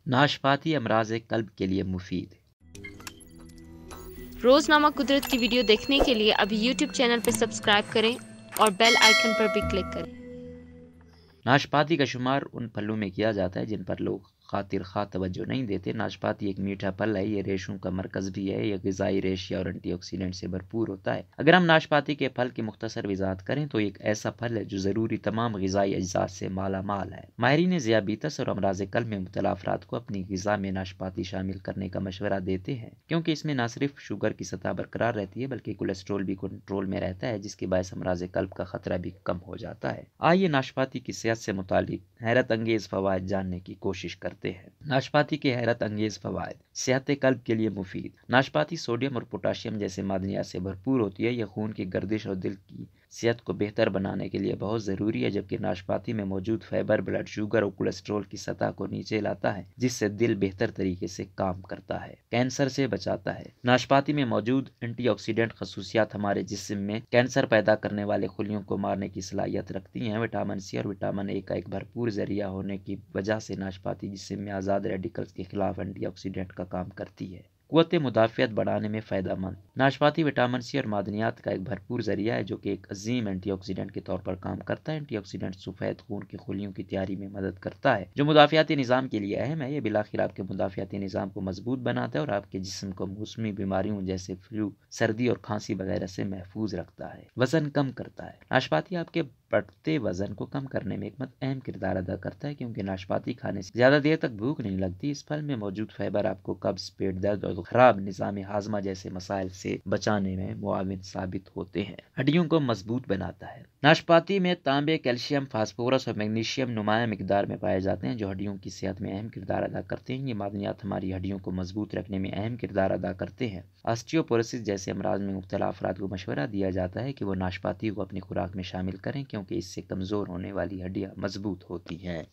ناشپاتی امراض قلب کے لیے مفید۔ روزنامہ قدرت کی ویڈیو دیکھنے کے لیے ابھی یوٹیوب چینل پر سبسکرائب کریں اور بیل آئیکن پر بھی کلک کریں۔ ناشپاتی کا شمار ان پھلوں میں کیا جاتا ہے جن پر لوگ خاطر خواہ توجہ نہیں دیتے۔ ناشپاتی ایک میٹھا پھل ہے، یہ ریشوں کا مرکز بھی ہے، یہ غذائی ریشیا اور اینٹی آکسیڈنٹ سے بھرپور ہوتا ہے۔ اگر ہم ناشپاتی کے پھل کی مختصر وضاحت کریں تو ایک ایسا پھل ہے جو ضروری تمام غذائی اجزاء سے مالا مال ہے۔ ماہرین ذیابیطس اور امراض قلب میں مبتلا افراد کو اپنی غذا میں ناشپاتی شامل کرنے کا مشورہ دیتے ہیں، کیونکہ اس میں نہ صرف شوگر کی سطح برقرار رہتی ہے بلکہ کولیسٹرول بھی کنٹرول میں رہتا ہے، جس کے باعث امراض قلب کا خطرہ بھی کم ہو جاتا ہے۔ آئیے ناشپاتی کی صحت سے متعلق حیرت انگیز فوائد جاننے کی کوشش کرتے ہیں۔ ناشپاتی کے حیرت انگیز فوائد۔ صحت قلب کے لیے مفید۔ ناشپاتی سوڈیم اور پوٹاشیم جیسے معدنیات سے بھرپور ہوتی ہے، یہ خون کی گردش اور دل کی صحت کو بہتر بنانے کے لیے بہت ضروری ہے، جبکہ ناشپاتی میں موجود فائبر بلڈ شوگر اور کولیسٹرول کی سطح کو نیچے لاتا ہے، جس سے دل بہتر طریقے سے کام کرتا ہے۔ کینسر سے بچاتا ہے۔ ناشپاتی میں موجود اینٹی آکسیڈنٹ خصوصیات ہمارے جسم میں کینسر پیدا کرنے والے خلیوں کو مارنے کی صلاحیت رکھتی ہیں۔ وٹامن سی اور وٹامن اے کا ایک بھرپور ذریعہ ہونے کی وجہ سے ناشپاتی جسم میں آزاد ریڈیکلز کے خلاف اینٹی آکسیڈنٹ کا کام کرتی ہے۔ قوت مدافعت بڑھانے میں فائدہ مند۔ ناشپاتی وٹامن سی اور معدنیات کا ایک بھرپور ذریعہ ہے جو کہ ایک عظیم اینٹی آکسیڈنٹ کے طور پر کام کرتا ہے۔ اینٹی آکسیڈنٹ سفید خون کی خلیوں کی تیاری میں مدد کرتا ہے، جو مدافعتی نظام کے لیے اہم ہے۔ یہ بالآخر آپ کے مدافعتی نظام کو مضبوط بناتا ہے اور آپ کے جسم کو موسمی بیماریوں جیسے فلو، سردی اور کھانسی وغیرہ سے محفوظ رکھتا ہے۔ وزن کم کرتا ہے۔ ناشپاتی آپ کے بڑھتے وزن کو کم کرنے میں ایک اہم کردار ادا کرتا ہے، کیونکہ ناشپاتی کھانے سے زیادہ دیر تک بھوک نہیں لگتی۔ اس پھل میں موجود فائبر آپ کو قبض، پیٹ درد اور خراب نظام ہاضمہ جیسے مسائل سے بچانے میں معاون ثابت ہوتے ہیں۔ ہڈیوں کو مضبوط بناتا ہے۔ ناشپاتی میں تانبے، کیلشیم، فاسفورس اور میگنیشیم نمایاں مقدار میں پائے جاتے ہیں، جو ہڈیوں کی صحت میں اہم کردار ادا کرتے ہیں۔ یہ معدنیات ہماری ہڈیوں کو مضبوط رکھنے میں اہم کردار ادا کرتے ہیں۔ آسٹیوپوروسس جیسے امراض میں مبتلا افراد کو مشورہ دیا جاتا ہے کہ وہ ناشپاتی کو اپنی خوراک میں شامل کریں، کیونکہ اس سے کمزور ہونے والی ہڈیاں مضبوط ہوتی ہیں۔